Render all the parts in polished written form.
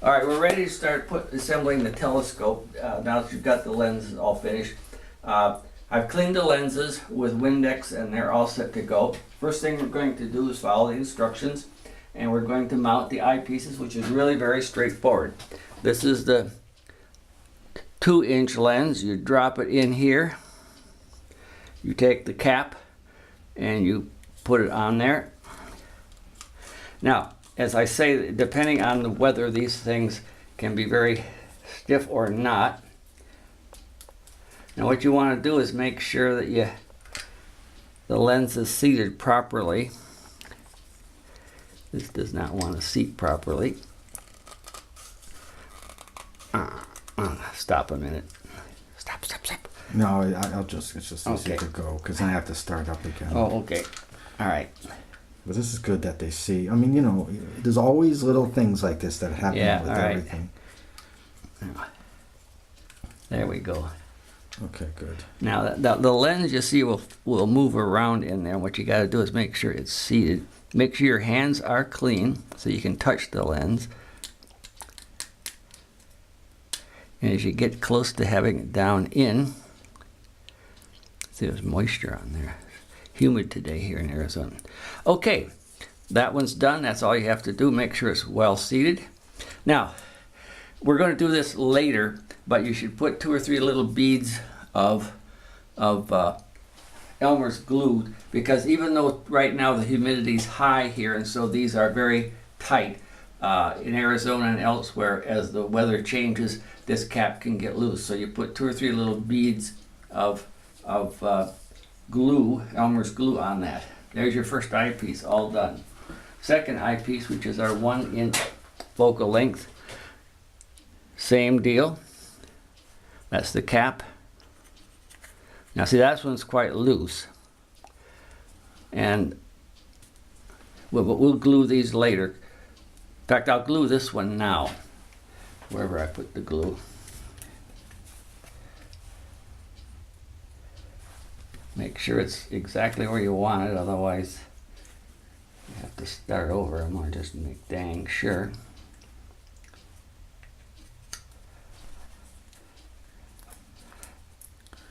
All right, we're ready to start assembling the telescope now that you've got the lenses all finished. I've cleaned the lenses with Windex and they're all set to go. First thing we're going to do is follow the instructions, and we're going to mount the eyepieces, which is really very straightforward. This is the 2-inch lens. You drop it in here. You take the cap and you put it on there. Now, as I say, depending on the weather, these things can be very stiff or not. Now what you want to do is make sure that the lens is seated properly. This does not want to seat properly. Stop a minute. Stop. No, it's just Okay. easy to go, because I have to start up again. Oh, okay. All right. But this is good that they see. I mean, you know, there's always little things like this that happen Yeah, with all right. everything. There we go. Okay, good. Now the lens, you see, will move around in there. What you got to do is make sure it's seated. Make sure your hands are clean so you can touch the lens. And as you get close to having it down in, see, there's moisture on there. Humid today here in Arizona. Okay, that one's done. That's all you have to do. Make sure it's well seated. Now, we're going to do this later, but you should put 2 or 3 little beads of Elmer's glue, because even though right now the humidity's high here, and so these are very tight, in Arizona and elsewhere, as the weather changes, this cap can get loose. So you put 2 or 3 little beads of glue, Elmer's glue, on that. There's your first eyepiece, all done. Second eyepiece, which is our 1-inch focal length, same deal. That's the cap. Now see, that one's quite loose, and we'll glue these later. In fact, I'll glue this one now, wherever I put the glue. Make sure it's exactly where you want it, otherwise you have to start over. I'm going to just make dang sure.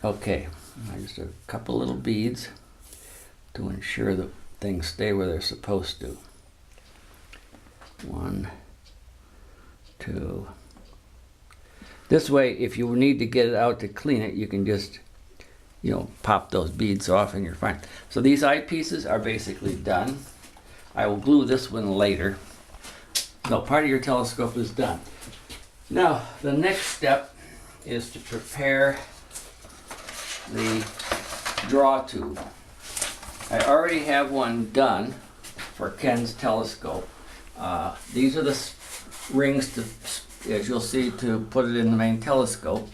Okay, just a couple little beads to ensure that things stay where they're supposed to. 1, 2. This way, if you need to get it out to clean it, you can just, pop those beads off and you're fine. So these eyepieces are basically done. I will glue this one later. No, part of your telescope is done. Now, the next step is to prepare the draw tube. I already have one done for Ken's telescope. These are the rings, as you'll see, to put it in the main telescope.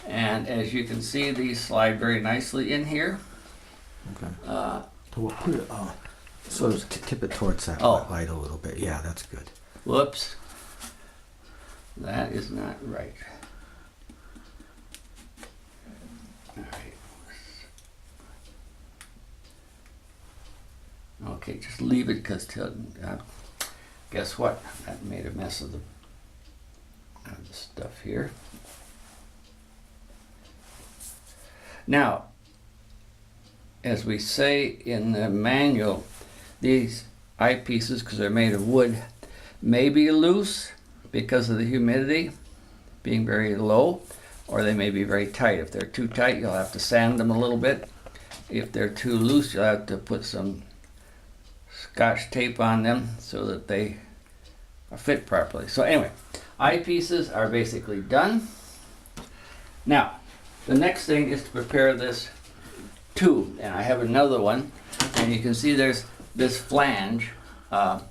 And as you can see, these slide very nicely in here. Okay. So we'll put it, sort of tip it towards that light a little bit. Yeah, that's good. Whoops. That is not right. All right. Okay, just leave it, because guess what? That made a mess of the stuff here. Now, as we say in the manual, these eyepieces, because they're made of wood, may be loose because of the humidity being very low, or they may be very tight. If they're too tight, you'll have to sand them a little bit. If they're too loose, you'll have to put some Scotch tape on them so that they fit properly. So anyway, eyepieces are basically done. Now, the next thing is to prepare this tube, and I have another one, and you can see there's this flange,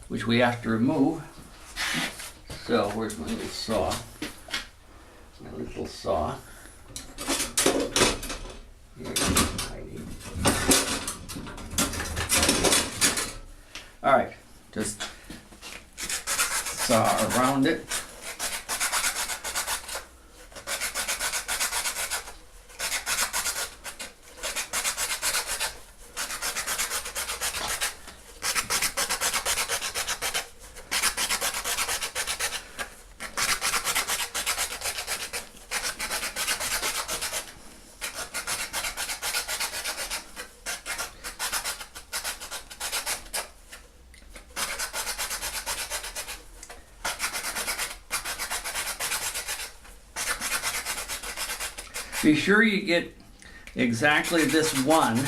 which we have to remove. So where's my little saw? My little saw. Here, hiding. All right, just saw around it. Be sure you get exactly this one,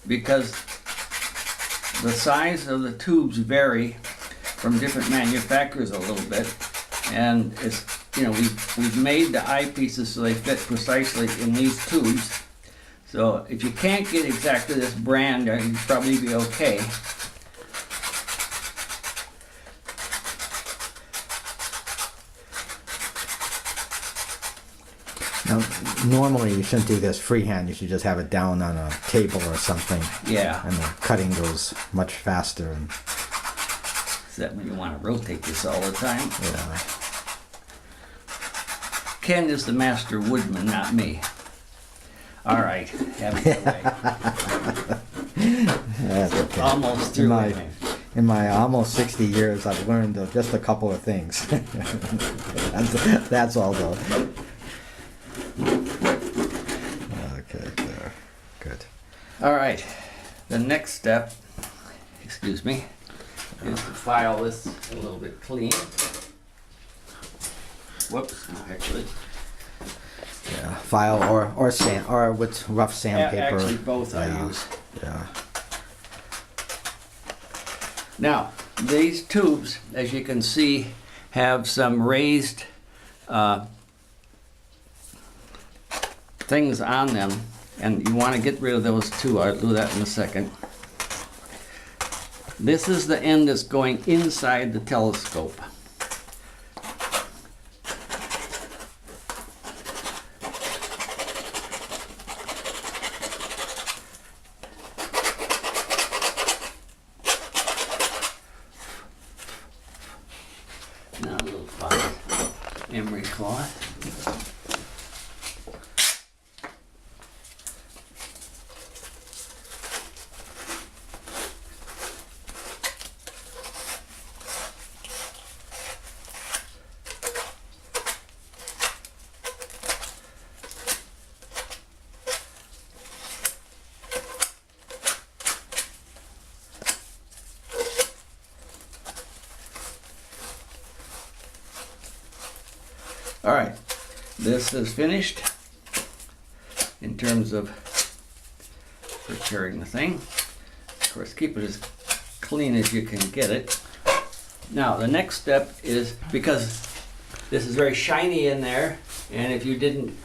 because the size of the tubes vary from different manufacturers a little bit, and it's, you know, we've made the eyepieces so they fit precisely in these tubes. So if you can't get exactly this brand, you'd probably be okay. Now, normally you shouldn't do this freehand. You should just have it down on a table or something. Yeah. And the cutting goes much faster. And Except when you want to rotate this all the time. yeah. Ken is the master woodman, not me. All right, have it your way. That's okay. Almost through it. In my almost 60 years, I've learned just a couple of things. That's all though. Okay, there. Good. All right, the next step, excuse me, is to file this a little bit clean. Whoops, no, actually. Yeah, file or sand or with rough sandpaper. Actually, both I use. Yeah. Now, these tubes, as you can see, have some raised things on them, and you want to get rid of those too. I'll do that in a second. This is the end that's going inside the telescope. Now a little fine emery cloth. All right, this is finished in terms of preparing the thing. Of course, keep it as clean as you can get it. Now, the next step is, because this is very shiny in there, and if you didn't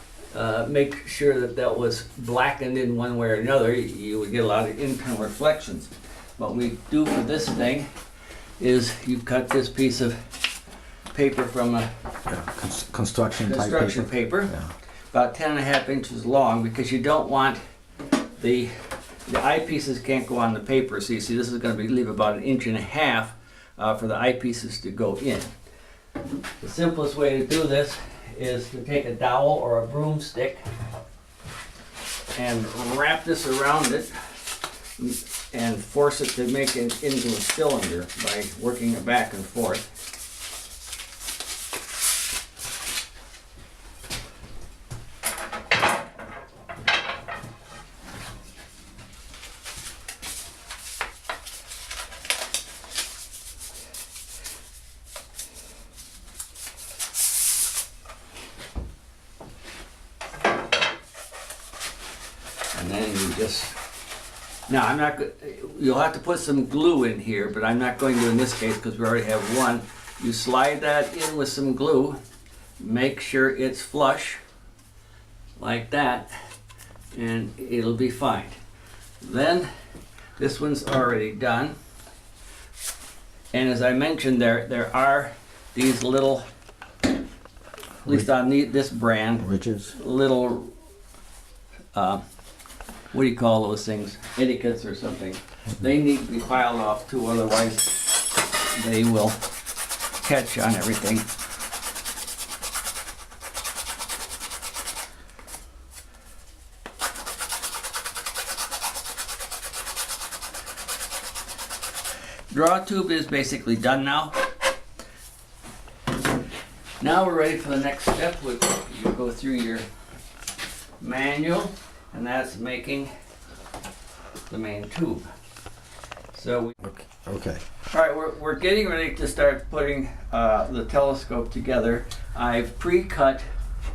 make sure that that was blackened in one way or another, you would get a lot of internal reflections. What we do for this thing is you cut this piece of paper from a Construction paper, Yeah. about 10.5 inches long, because you don't want the eyepieces can't go on the paper. So you see, this is going to leave about 1.5 inches for the eyepieces to go in. The simplest way to do this is to take a dowel or a broomstick and wrap this around it and force it to make it into a cylinder by working it back and forth. And then you just, now I'm not, you'll have to put some glue in here, but I'm not going to in this case because we already have one. You slide that in with some glue, make sure it's flush, like that, and it'll be fine. Then, this one's already done. And as I mentioned, there are these little, at least on this brand, Ridges. little, what do you call those things? Etiquettes or something. They need to be filed off too, otherwise they will catch on everything. Draw tube is basically done now. Now we're ready for the next step. You go through your manual, and that's making the main tube. So, Okay. all right, we're getting ready to start putting the telescope together. I've pre-cut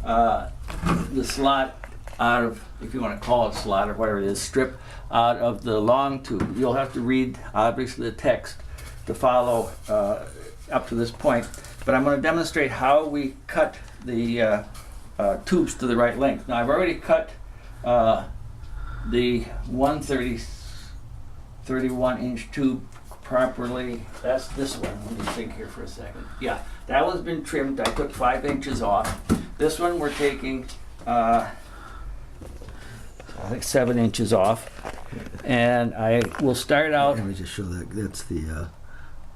the slot out of, if you want to call it slot or whatever it is, strip out of the long tube. You'll have to read, obviously, the text to follow up to this point. But I'm going to demonstrate how we cut the tubes to the right length. Now, I've already cut the 31-inch tube properly. That's this one. Let me think here for a second. Yeah, that one's been trimmed. I took 5 inches off. This one we're taking, I think 7 inches off. And I will start out. Let me just show that. That's the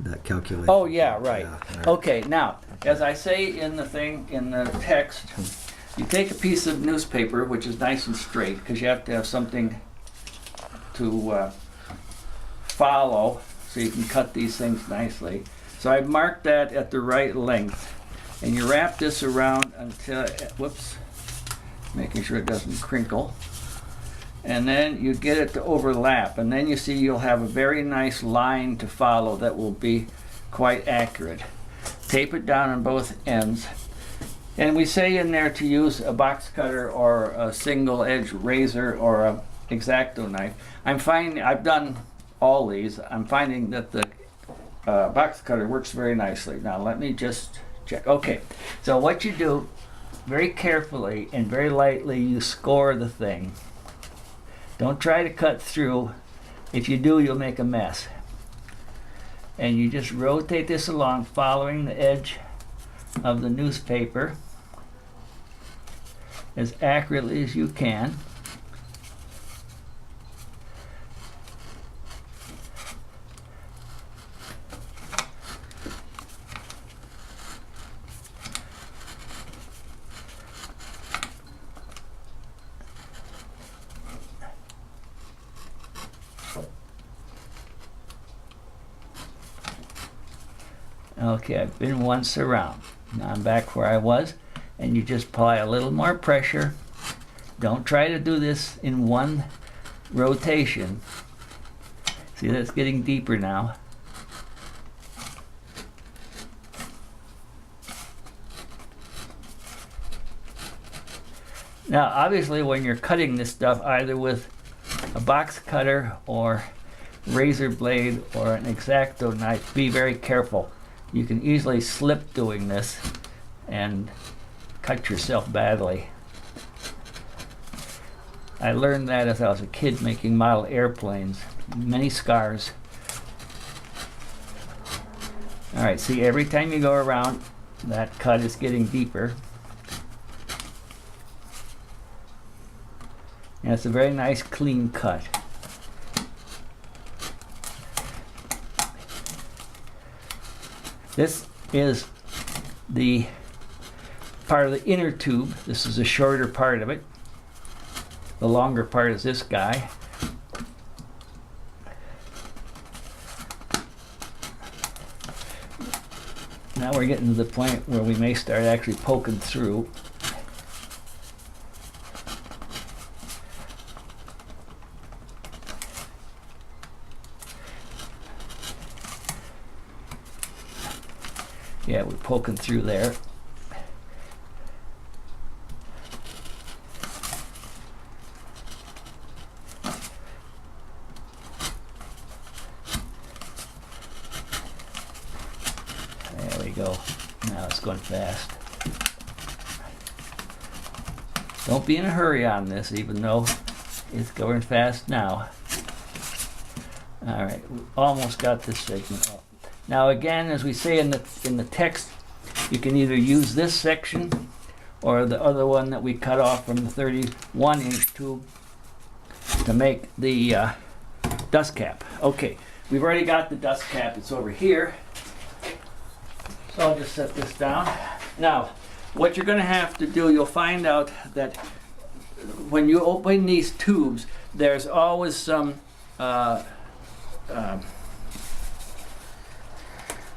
that calculation. Oh yeah, right. Yeah, right. Okay, now, as I say in the thing, in the text, you take a piece of newspaper, which is nice and straight, because you have to have something to follow, so you can cut these things nicely. So I've marked that at the right length, and you wrap this around until, whoops, making sure it doesn't crinkle. And then you get it to overlap, and then you see you'll have a very nice line to follow that will be quite accurate. Tape it down on both ends. And we say in there to use a box cutter or a single edge razor or a X-Acto knife. I'm finding, I've done all these, I'm finding that the box cutter works very nicely. Now let me just check. Okay, so what you do, very carefully and very lightly, you score the thing. Don't try to cut through. If you do, you'll make a mess. And you just rotate this along, following the edge of the newspaper as accurately as you can. Okay, I've been once around. Now I'm back where I was, and you just apply a little more pressure. Don't try to do this in one rotation. See, that's getting deeper now. Now, obviously, when you're cutting this stuff, either with a box cutter or razor blade or an X-Acto knife, be very careful. You can easily slip doing this and cut yourself badly. I learned that as I was a kid making model airplanes. Many scars. All right, see, every time you go around, that cut is getting deeper. And it's a very nice, clean cut. This is the part of the inner tube. This is the shorter part of it. The longer part is this guy. Now we're getting to the point where we may start actually poking through. Yeah, we're poking through there. There we go. Now it's going fast. Don't be in a hurry on this, even though it's going fast now. All right, we almost got this segment up. Now again, as we say in the text, you can either use this section or the other one that we cut off from the 31-inch tube to make the dust cap. Okay, we've already got the dust cap. It's over here. So I'll just set this down. Now, what you're going to have to do, you'll find out that when you open these tubes, there's always some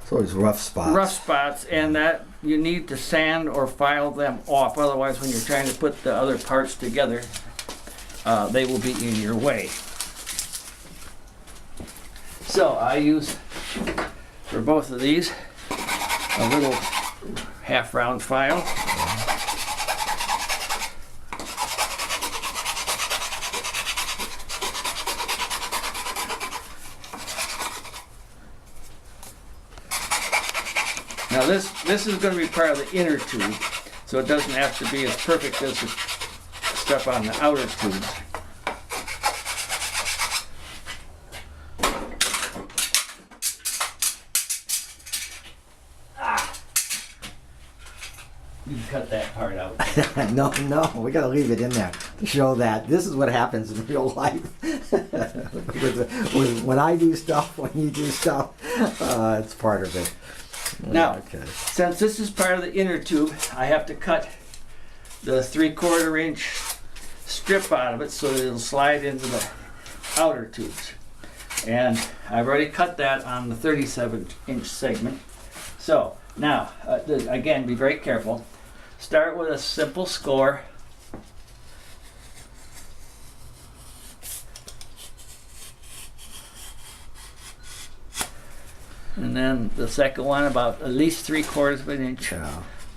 So it's rough spots. Rough spots, and that you need to sand or file them off. Otherwise, when you're trying to put the other parts together, they will be in your way. So I use, for both of these, a little half-round file. Now this is going to be part of the inner tube, so it doesn't have to be as perfect as the stuff on the outer tubes. You can cut that part out. No, we gotta leave it in there to show that this is what happens in real life. When I do stuff, when you do stuff, it's part of it. Now, okay. Since this is part of the inner tube, I have to cut the 3/4 inch strip out of it so that it'll slide into the outer tubes. And I've already cut that on the 37-inch segment. So now, again, be very careful. Start with a simple score. And then the second one about at least 3/4 of an inch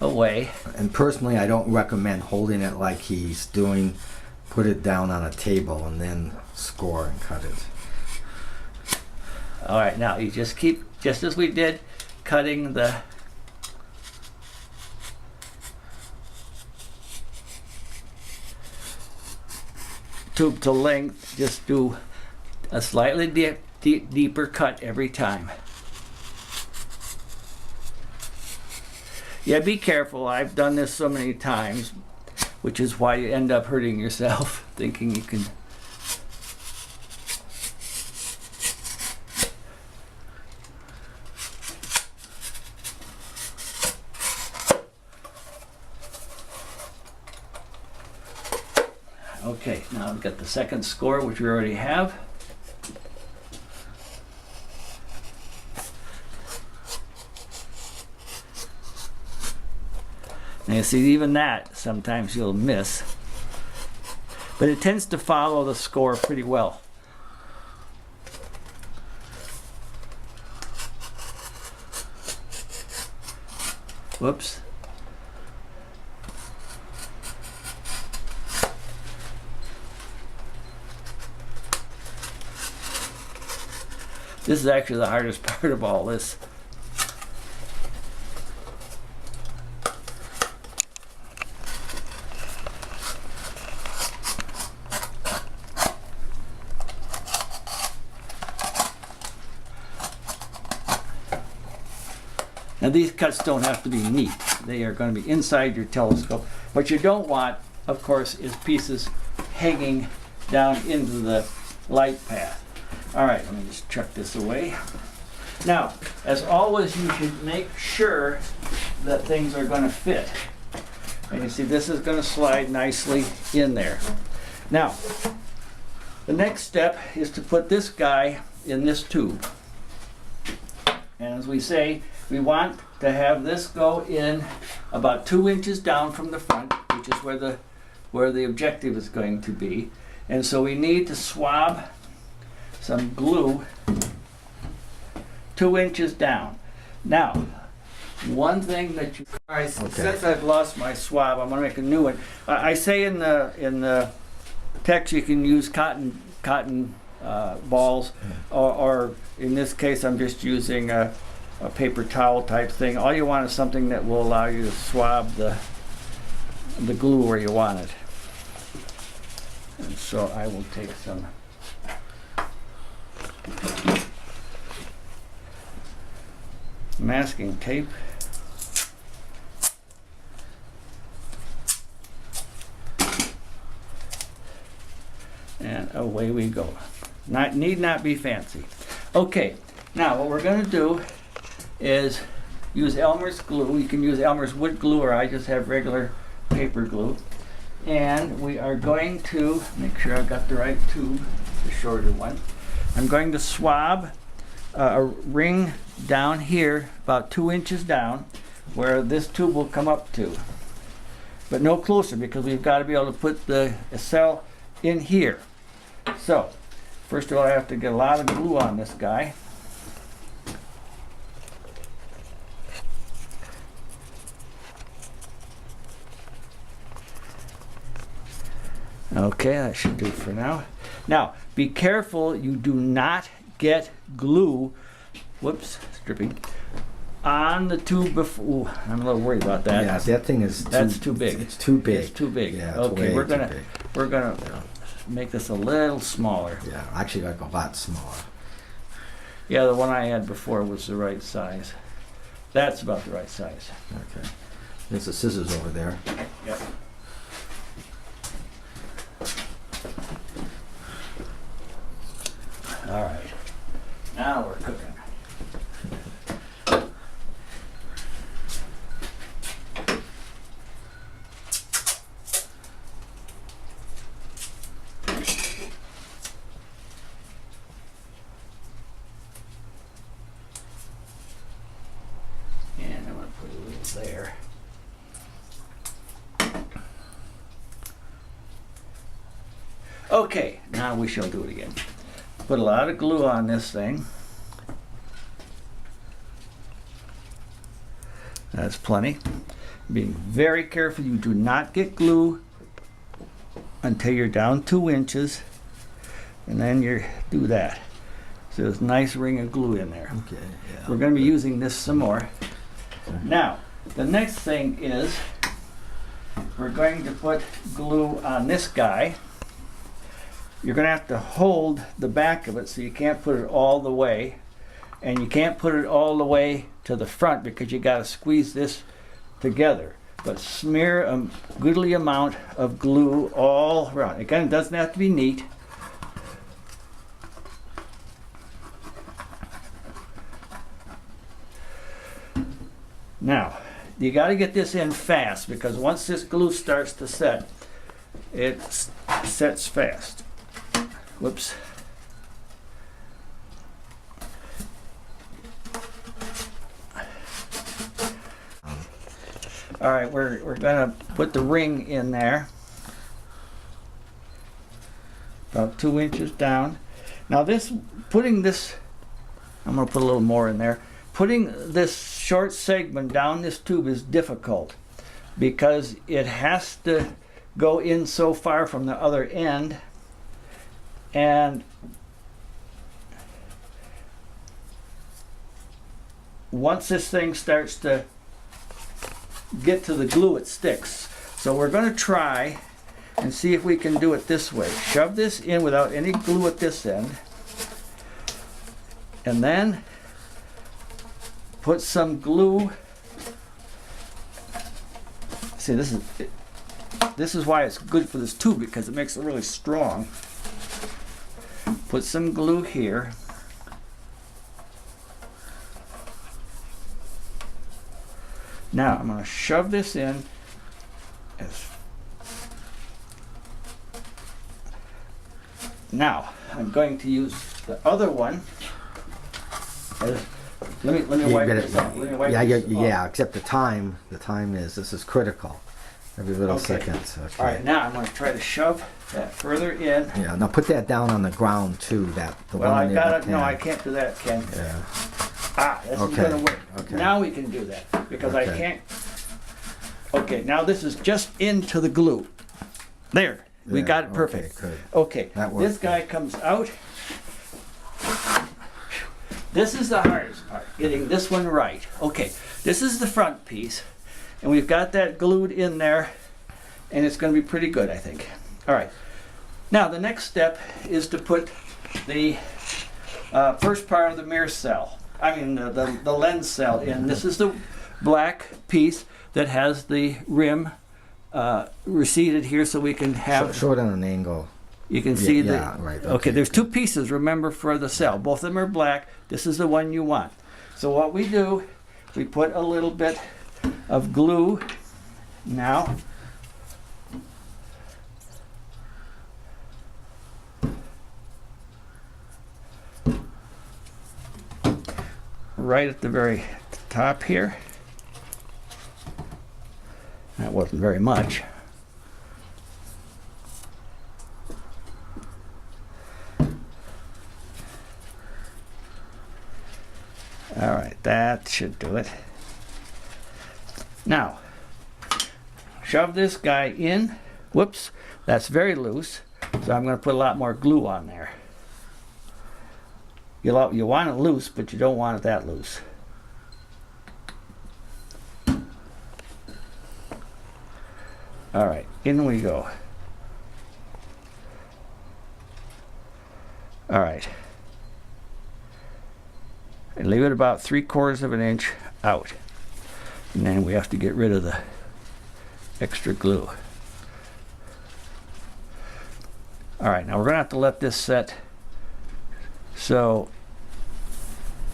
away. And personally, I don't recommend holding it like he's doing. Put it down on a table and then score and cut it. All right, now you just keep, just as we did, cutting the tube to length. Just do a slightly deeper cut every time. Yeah, be careful. I've done this so many times, which is why you end up hurting yourself thinking you can. Okay, now I've got the second score, which we already have. And you see, even that, sometimes you'll miss. But it tends to follow the score pretty well. Whoops. This is actually the hardest part of all this. Now these cuts don't have to be neat. They are going to be inside your telescope. What you don't want, of course, is pieces hanging down into the light path. All right, let me just chuck this away. Now, as always, you should make sure that things are going to fit. And you see, this is going to slide nicely in there. Now, the next step is to put this guy in this tube. And as we say, we want to have this go in about 2 inches down from the front, which is where the objective is going to be. And so we need to swab some glue 2 inches down. Now, one thing that you, since I've lost my swab, I'm going to make a new one. I say in the text you can use cotton balls, or in this case I'm just using a paper towel type thing. All you want is something that will allow you to swab the glue where you want it. And so I will take some masking tape. And away we go. Need not be fancy. Okay, now what we're going to do is use Elmer's glue. You can use Elmer's wood glue, or I just have regular paper glue. And we are going to make sure I've got the right tube, the shorter one. I'm going to swab a ring down here, about 2 inches down, where this tube will come up to. But no closer, because we've got to be able to put the cell in here. So, first of all, I have to get a lot of glue on this guy. Okay, that should do for now. Now, be careful you do not get glue, whoops, stripping, on the tube before. Ooh, I'm a little worried about that. Yeah, that thing is That's too big. It's too big. It's too big. Yeah, it's Okay, way we're too gonna big. Yeah. make this a little smaller. Yeah, actually like a lot smaller. Yeah, the one I had before was the right size. That's about the right size. Okay. There's the scissors over there. Yep. All right. Now we're cooking. And I'm going to put a little there. Okay, now we shall do it again. Put a lot of glue on this thing. That's plenty. Being very careful, you do not get glue until you're down 2 inches, and then you do that. So there's a nice ring of glue in there. Okay. Yeah. We're going to be using this some more. Now, the next thing is we're going to put glue on this guy. You're going to have to hold the back of it so you can't put it all the way. And you can't put it all the way to the front because you got to squeeze this together. But smear a goodly amount of glue all around. Again, it doesn't have to be neat. Now, you got to get this in fast because once this glue starts to set, it sets fast. Whoops. All right, we're gonna put the ring in there, about 2 inches down. Now putting this, I'm gonna put a little more in there. Putting this short segment down this tube is difficult because it has to go in so far from the other end, and once this thing starts to get to the glue, it sticks. So we're going to try and see if we can do it this way. Shove this in without any glue at this end, and then put some glue. See, this is why it's good for this tube, because it makes it really strong. Put some glue here. Now I'm going to shove this in now I'm going to use the other one. Let me wipe this off. Let me wipe this off. Yeah, except the time this is critical. Every little Okay. second. Okay. All right, now I'm going to try to shove that further in. Yeah, now put that down on the ground too. The Well, one I near got the it. No, pan. I can't do that, Ken. Yeah. Ah, this is Okay, going to work. okay. Now we can do that because I Okay. can't. Okay, now this is just into the glue. There, we There, got it okay, perfect. good. Okay, That worked this guy comes out. This is the hardest part, getting this one right. Okay, this is the front piece, and we've got that glued in there, and it's going to be pretty good, I think. All right, now the next step is to put the first part of the mirror cell, the lens cell in. This is the black piece that has the rim receded here so we can have, Show it on an angle. you can see yeah, right. Okay, there's two pieces, remember, for the cell. Both of them are black. This is the one you want. So what we do, we put a little bit of glue now. Right at the very top here. That wasn't very much. All right, that should do it. Now, shove this guy in. Whoops, that's very loose. So I'm going to put a lot more glue on there. You want it loose, but you don't want it that loose. All right, in we go. All right. And leave it about 3/4 of an inch out. And then we have to get rid of the extra glue. All right, now we're gonna have to let this set so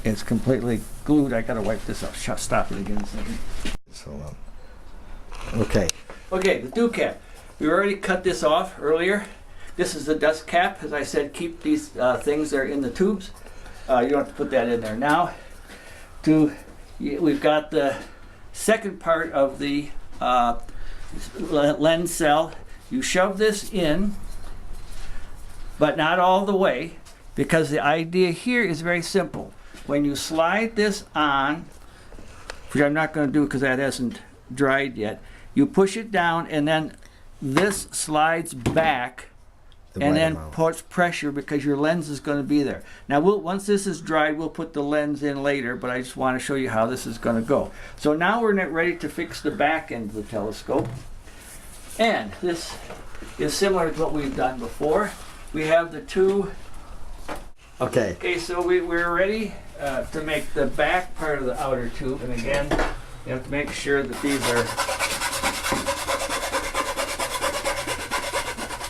it's completely glued. I gotta wipe this up. Stop it again a second. So, okay. Okay, the dew cap. We already cut this off earlier. This is the dust cap. As I said, keep these things that are in the tubes. You don't have to put that in there now. We've got the second part of the lens cell. You shove this in, but not all the way, because the idea here is very simple. When you slide this on, which I'm not going to do because that hasn't dried yet, you push it down and then this slides back and then puts pressure because your lens is going to be there. Now, once this is dried, we'll put the lens in later, but I just want to show you how this is going to go. So now we're ready to fix the back end of the telescope. And this is similar to what we've done before. We have the two. Okay. Okay, so we're ready to make the back part of the outer tube. And again, you have to make sure that these are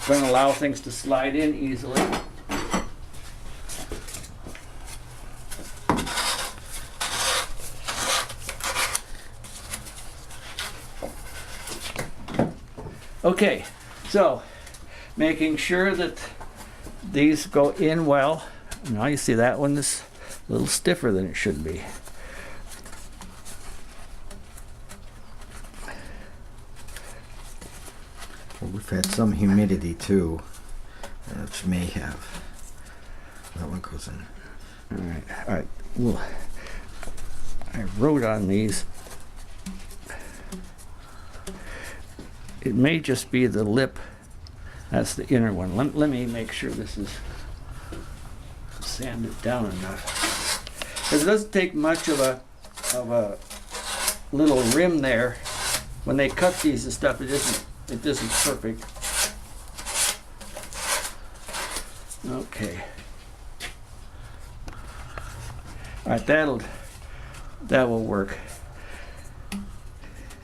going to allow things to slide in easily. Okay, so making sure that these go in well. Now you see that one is a little stiffer than it should be. Well, we've had some humidity too, which may have. That one goes in. All right. Well, I wrote on these. It may just be the lip. That's the inner one. Let me make sure this is sanded down enough. Because it doesn't take much of a little rim there. When they cut these and stuff, it isn't perfect. Okay. All right, that will work.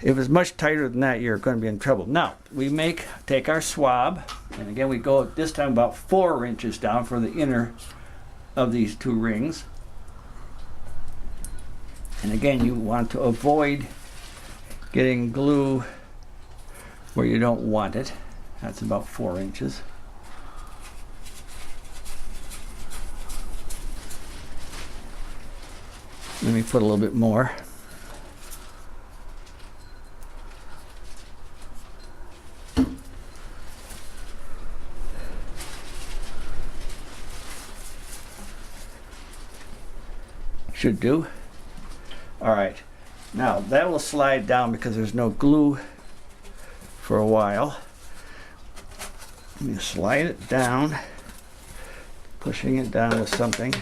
If it's much tighter than that, you're going to be in trouble. Now, take our swab, and again, we go this time about 4 inches down for the inner of these two rings. And again, you want to avoid getting glue where you don't want it. That's about 4 inches. Let me put a little bit more. Should do. All right, now that will slide down because there's no glue for a while. Let me slide it down, pushing it down with something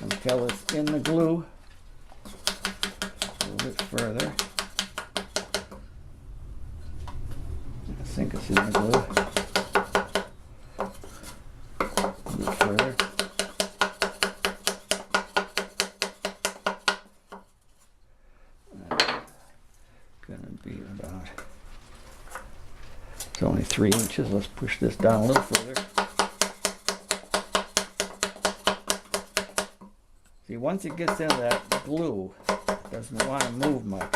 until it's in the glue. A little bit further. I think it's in the glue. Further. Gonna be about, it's only 3 inches. Let's push this down a little further. See, once it gets into that glue, it doesn't want to move much.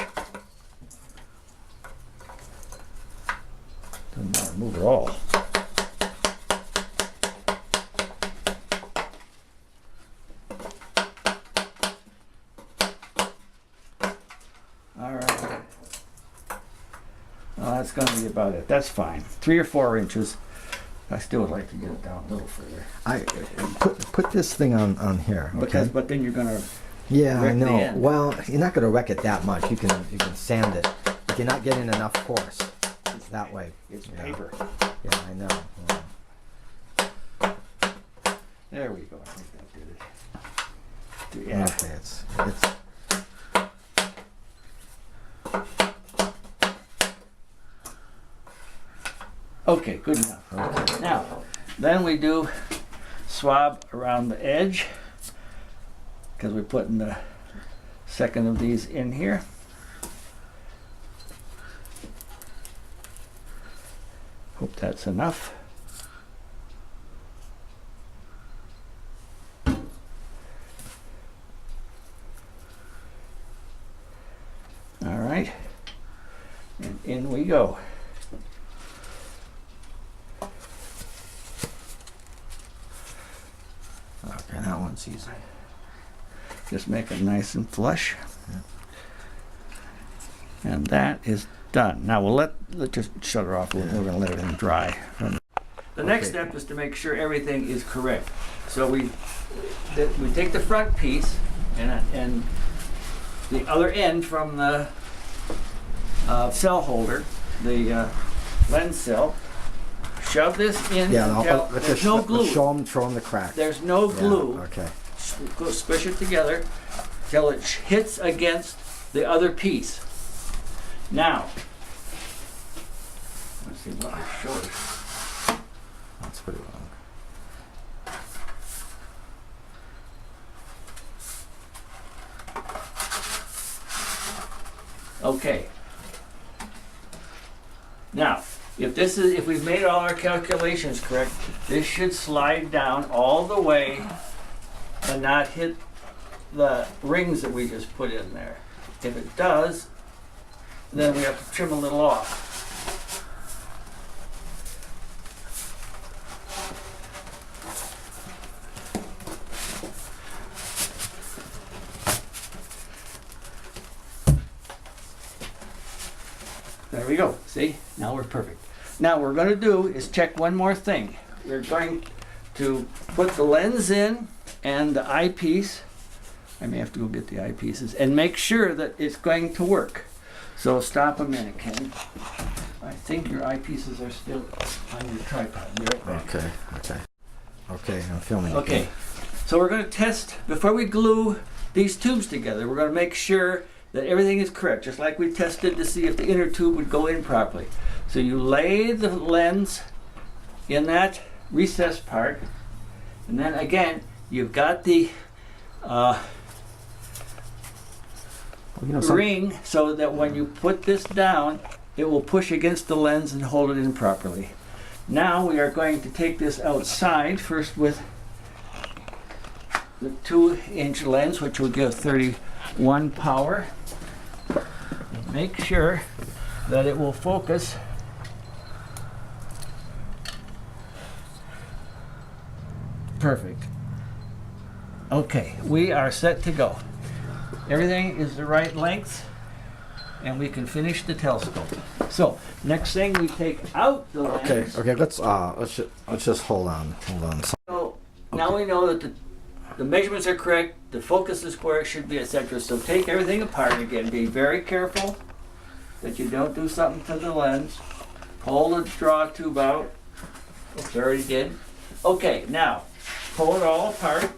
Doesn't want to move at all. That's going to be about it. That's fine. 3 or 4 inches. I still would like to get it down a little further. I put this thing on here. Okay. But then you're going to. Yeah, I know. Well, you're not going to wreck it that much. You can sand it, but you're not getting enough force. It's that way. It's paper. Yeah, I know. Yeah. There we go. I think that did it. Yeah. Okay, it's. Okay, good enough. Okay. Now, then we do swab around the edge because we're putting the second of these in here. Hope that's enough. All right, and in we go. Okay, that one's easy. Just make it nice and flush. And that is done. Now we'll let's just shut her off. We're going to let it dry. The next step is to make sure everything is correct. So we take the front piece and the other end from the cell holder, the lens cell. Shove this in. Yeah, until there's no glue. Show them the crack. There's no glue. Okay. Squish it together till it hits against the other piece. Now, let's see what I showed. That's pretty long. Okay. Now, if we've made all our calculations correct, this should slide down all the way and not hit the rings that we just put in there. If it does, then we have to trim a little off. There we go. See? Now we're perfect. Now what we're going to do is check one more thing. We're going to put the lens in and the eyepiece. I may have to go get the eyepieces and make sure that it's going to work. So stop a minute, Ken. I think your eyepieces are still on your tripod. Be right back. Okay. Okay, I'm filming. Okay. So we're going to test, before we glue these tubes together, we're going to make sure that everything is correct, just like we tested to see if the inner tube would go in properly. So you lay the lens in that recessed part, and then again, you've got the ring so that when you put this down, it will push against the lens and hold it in properly. Now we are going to take this outside, first with the 2-inch lens, which will give 31 power. Make sure that it will focus perfect. Okay, we are set to go. Everything is the right length and we can finish the telescope. So next thing, we take out the lens. Okay, let's just hold on. So now we know that the measurements are correct, the focus is where it should be, etc. So take everything apart again. Be very careful that you don't do something to the lens. Pull the draw tube out. Oops, I already did. Okay, now pull it all apart.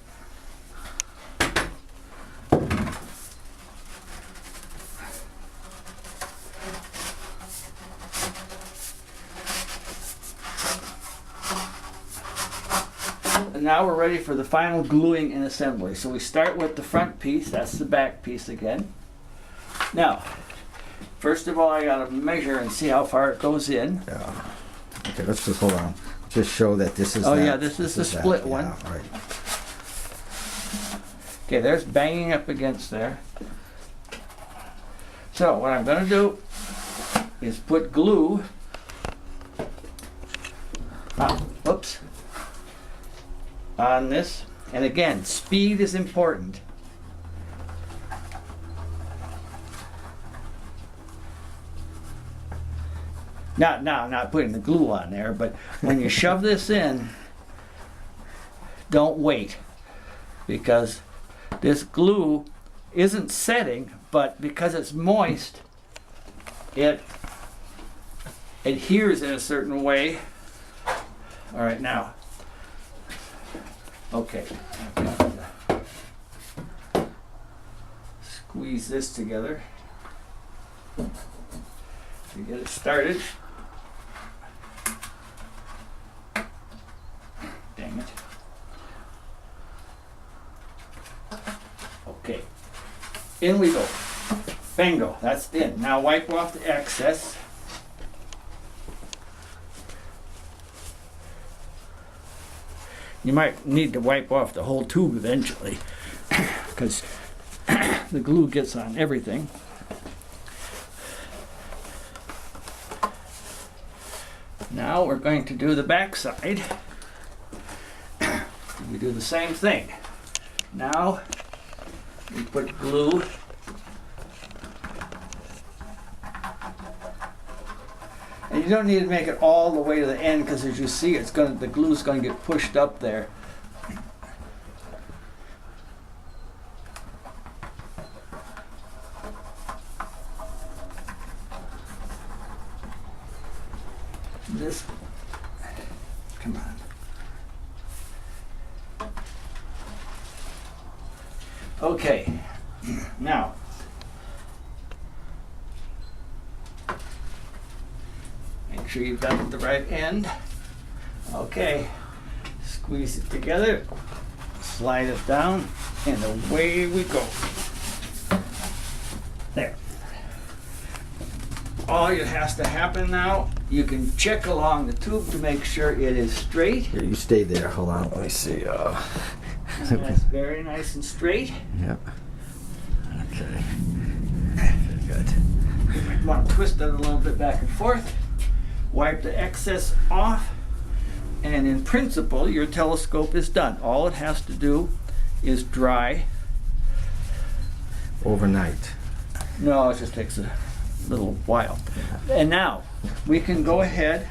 And now we're ready for the final gluing and assembly. So we start with the front piece, that's the back piece again. Now, first of all, I gotta measure and see how far it goes in. Yeah. Okay, let's just hold on. Just show that this is. Oh that, yeah, this is the split that. one. Yeah, right. Okay, there's banging up against there. So what I'm gonna do is put glue. Whoops. On this, and again, speed is important. Not putting the glue on there, but when you shove this in, don't wait, because this glue isn't setting, but because it's moist, it adheres in a certain way. All right, now. Okay, squeeze this together. to get it started. Dang it. Okay, in we go. Bingo, that's in. Now wipe off the excess. You might need to wipe off the whole tube eventually, because the glue gets on everything. Now we're going to do the back side. We do the same thing. Now we put glue and you don't need to make it all the way to the end, because as you see, the glue's going to get pushed up there. This, come on. Okay, now make sure you've got the right end. Okay, squeeze it together, slide it down, and away we go. There. All that has to happen now, you can check along the tube to make sure it is straight. Here, you stay there. Hold on. Let me see. That's very nice and straight. Yep. Okay. Good. You might want to twist it a little bit back and forth. Wipe the excess off. And in principle, your telescope is done. All it has to do is dry. Overnight. No, it just takes a little while. And now, we can go ahead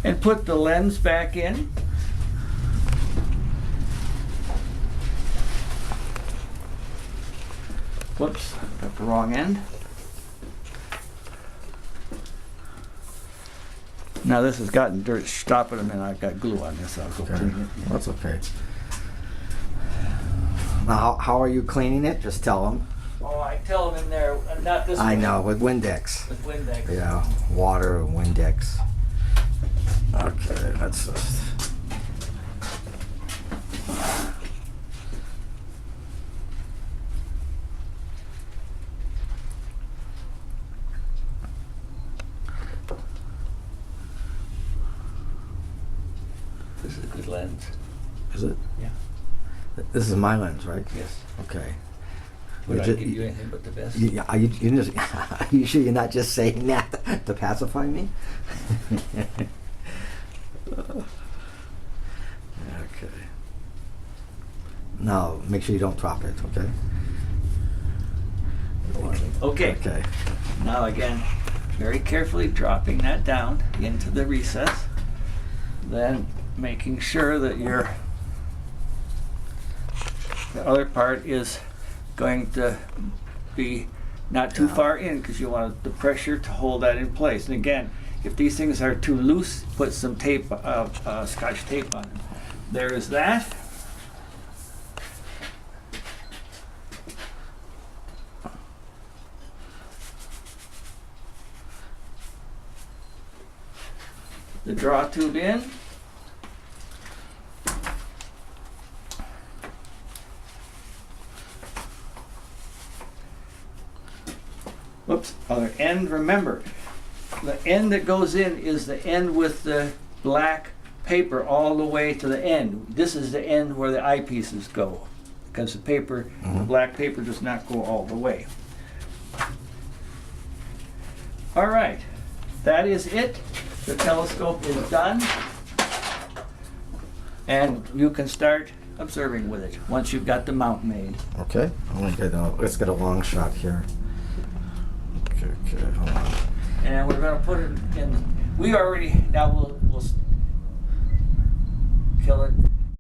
and put the lens back in. Whoops, got the wrong end. Now this has gotten dirt. Stop it a minute, I've got glue on this. I'll go Okay. clean it. That's okay. Now, how are you cleaning it? Just tell them. Oh, I tell them in there, not this I way, know, with Windex. with Windex. Yeah, water and Windex. Okay, that's just. This is a good lens. Is it? Yeah. This is my lens, right? Yes. Okay. Would I ju- give you anything but the best? Are are you sure you're not just saying that to pacify me? Okay. Now, make sure you don't drop it, okay? Okay. Okay. Now again, very carefully dropping that down into the recess. Then making sure that the other part is going to be not too far in, because you want the pressure to hold that in place. And again, if these things are too loose, put some tape, Scotch tape on them. There is that. The draw tube in. Whoops, other end. Remember, the end that goes in is the end with the black paper all the way to the end. This is the end where the eyepieces go, because the paper, the black paper does not go all the way. All right, that is it. The telescope is done, and you can start observing with it once you've got the mount made. Okay. Let's get a long shot here. Okay, hold on. And we're going to put it in. Now we'll kill it.